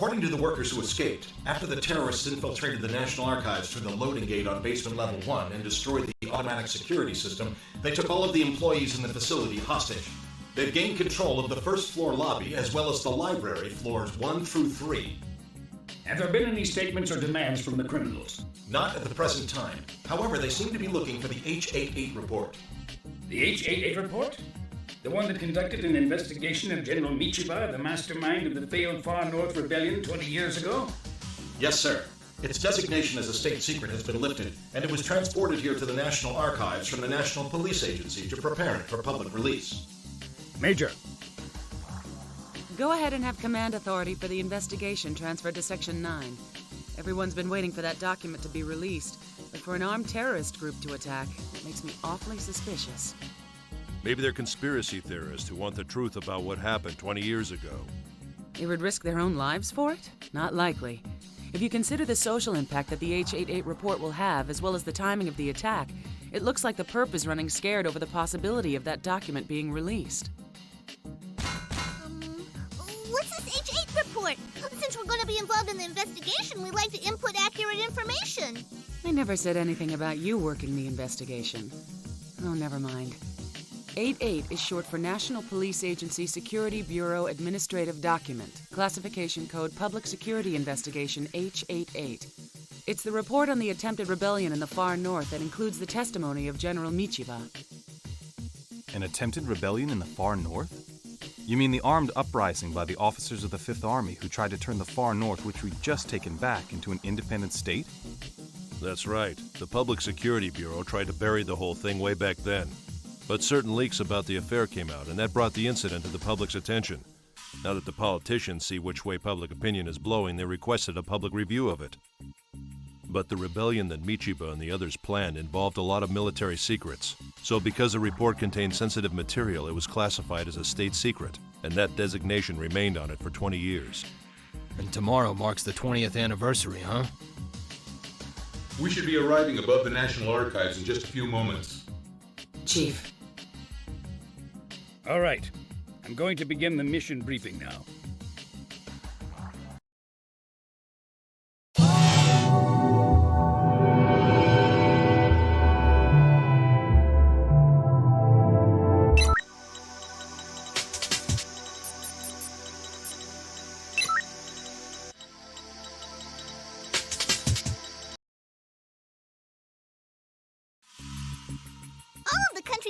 According to the workers who escaped, after the terrorists infiltrated the National Archives through the loading gate on basement level 1 and destroyed the automatic security system, they took all of the employees in the facility hostage. They've gained control of the first floor lobby as well as the library floors 1 through 3. Have there been any statements or demands from the criminals? Not at the present time. However, they seem to be looking for the H-88 report. The H-88 report? The one that conducted an investigation of General Michiba, the mastermind of the failed Far North Rebellion 20 years ago? Yes, sir. Its designation as a state secret has been lifted, and it was transported here to the National Archives from the National Police Agency to prepare it for public release. Major. Go ahead and have command authority for the investigation transferred to Section 9. Everyone's been waiting for that document to be released, but for an armed terrorist group to attack, it makes me awfully suspicious. Maybe they're conspiracy theorists who want the truth about what happened 20 years ago. They would risk their own lives for it? Not likely. If you consider the social impact that the H-88 report will have, as well as the timing of the attack, it looks like the perp is running scared over the possibility of that document being released. What's this H-8 report? Since we're going to be involved in the investigation, we'd like to input accurate information. I never said anything about you working the investigation. Oh, never mind. 88 is short for National Police Agency Security Bureau Administrative Document, Classification Code Public Security Investigation H-88. It's the report on the attempted rebellion in the far north that includes the testimony of General Michiba. An attempted rebellion in the far north? You mean the armed uprising by the officers of the Fifth Army who tried to turn the far north, which we'd just taken back, into an independent state? That's right. The Public Security Bureau tried to bury the whole thing way back then. But certain leaks about the affair came out, and that brought the incident to the public's attention. Now that the politicians see which way public opinion is blowing, they requested a public review of it. But the rebellion that Michiba and the others planned involved a lot of military secrets. So because the report contained sensitive material, it was classified as a state secret, and that designation remained on it for 20 years. And tomorrow marks the 20th anniversary, huh? We should be arriving above the National Archives in just a few moments. Chief. All right. I'm going to begin the mission briefing now.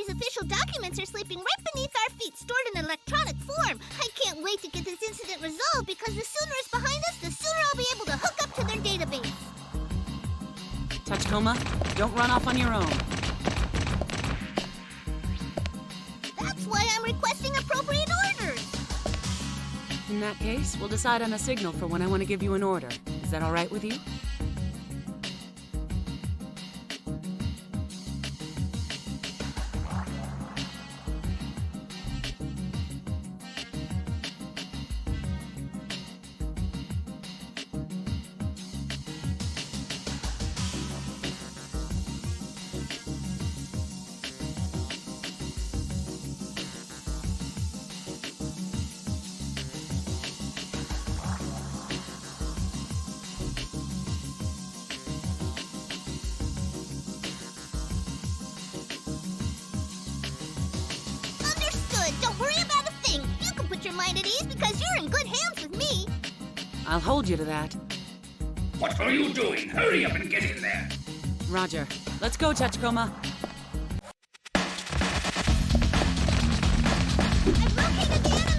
Official documents are sleeping right beneath our feet, stored in electronic form. I can't wait to get this incident resolved because the sooner it's behind us, the sooner I'll be able to hook up to their database. Tachikoma, don't run off on your own. That's why I'm requesting appropriate orders. In that case, we'll decide on a signal for when I want to give you an order. Is that all right with you? I'll hold you to that. What are you doing? Hurry up and get in there. Roger. Let's go, Tachikoma. I've located the enemy!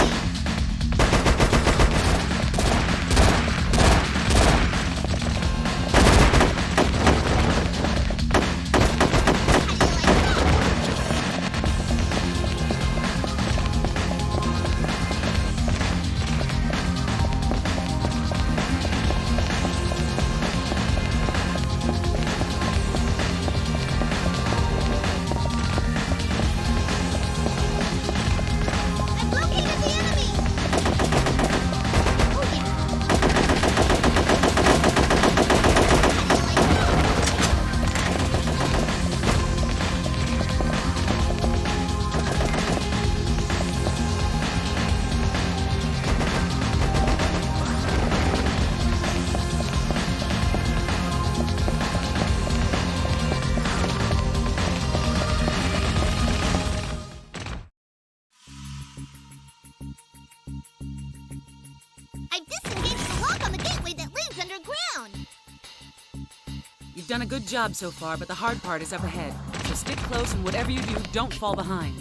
You've done a good job so far, but the hard part is up ahead. So stick close, and whatever you do, don't fall behind.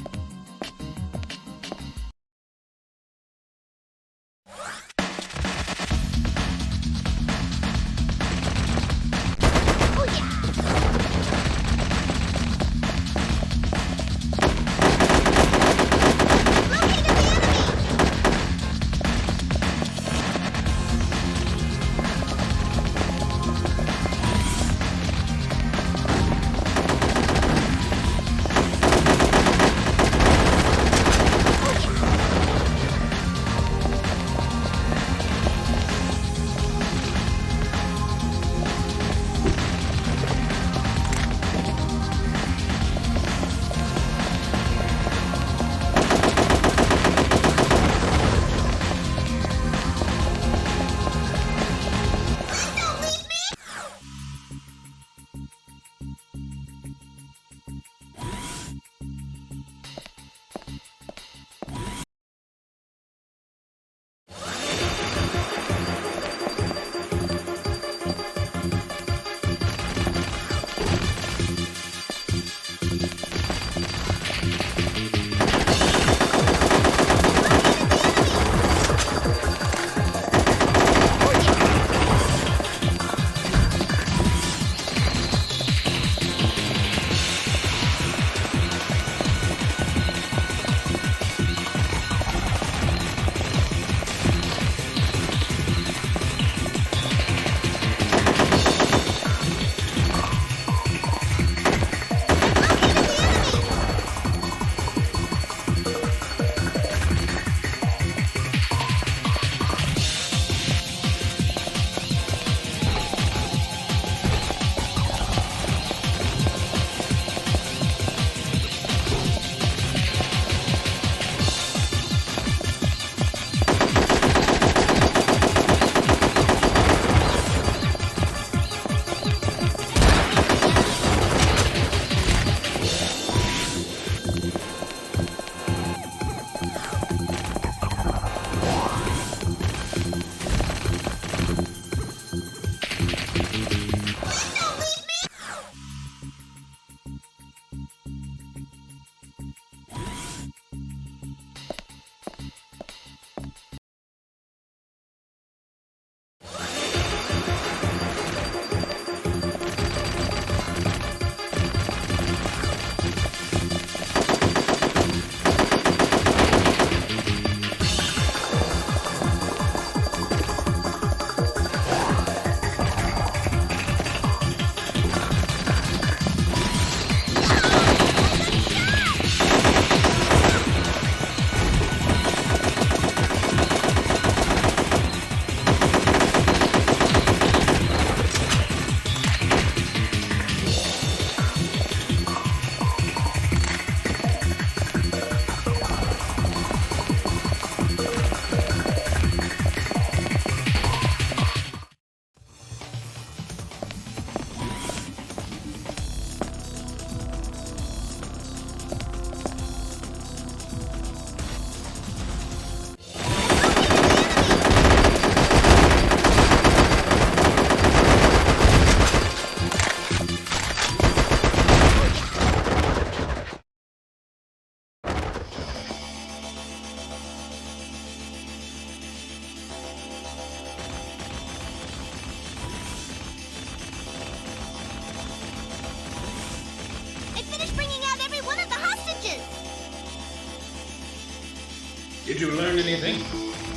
Did you learn anything?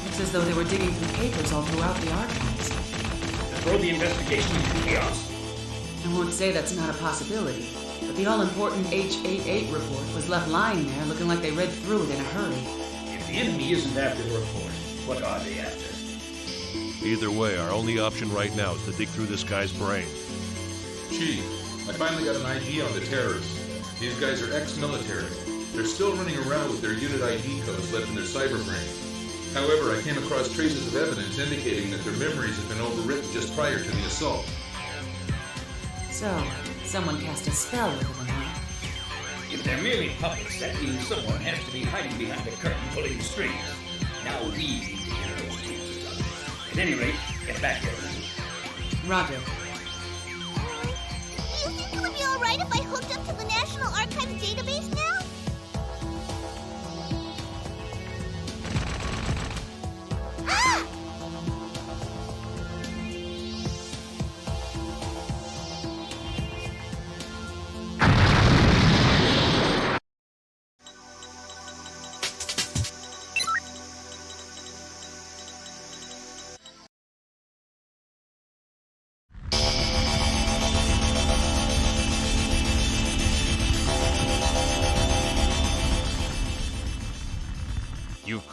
Looks as though they were digging through papers all throughout the archives. Throw the investigation into chaos. I won't say that's not a possibility, but the all-important H-88 report was left lying there looking like they read through it in a hurry. If the enemy isn't after the report, what are they after? Either way, our only option right now is to dig through this guy's brain. Chief, I finally got an ID on the terrorists. These guys are ex-military. They're still running around with their unit ID codes left in their cyberbrains. However, I came across traces of evidence indicating that their memories have been overwritten just prior to the assault. So, someone cast a spell over them, huh? If they're merely puppets, that means someone has to be hiding behind the curtain pulling the strings. Now we need to hear those strings. At any rate, get back here. Roger.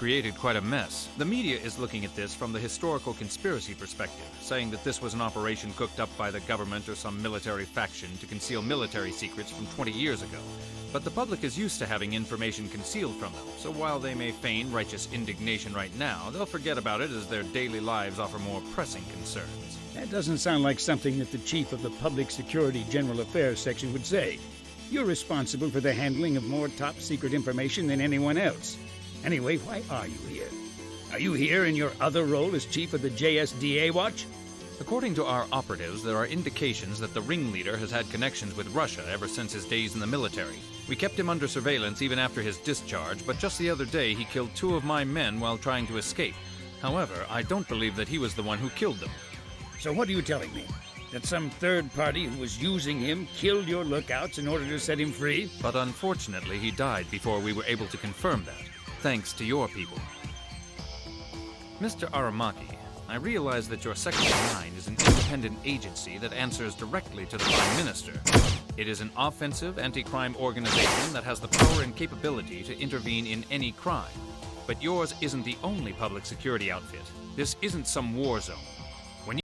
created quite a mess. The media is looking at this from the historical conspiracy perspective, saying that this was an operation cooked up by the government or some military faction to conceal military secrets from 20 years ago. But the public is used to having information concealed from them, so while they may feign righteous indignation right now, they'll forget about it as their daily lives offer more pressing concerns. That doesn't sound like something that the chief of the Public Security General Affairs section would say. You're responsible for the handling of more top-secret information than anyone else. Anyway, why are you here? Are you here in your other role as chief of the JSDA Watch? According to our operatives, there are indications that the ringleader has had connections with Russia ever since his days in the military. We kept him under surveillance even after his discharge, but just the other day he killed 2 of my men while trying to escape. However, I don't believe that he was the one who killed them. So what are you telling me? That some third party who was using him killed your lookouts in order to set him free? But unfortunately, he died before we were able to confirm that, thanks to your people. Mr. Aramaki, I realize that your Section 9 is an independent agency that answers directly to the Prime Minister. It is an offensive anti-crime organization that has the power and capability to intervene in any crime. But yours isn't the only public security outfit. This isn't some war zone.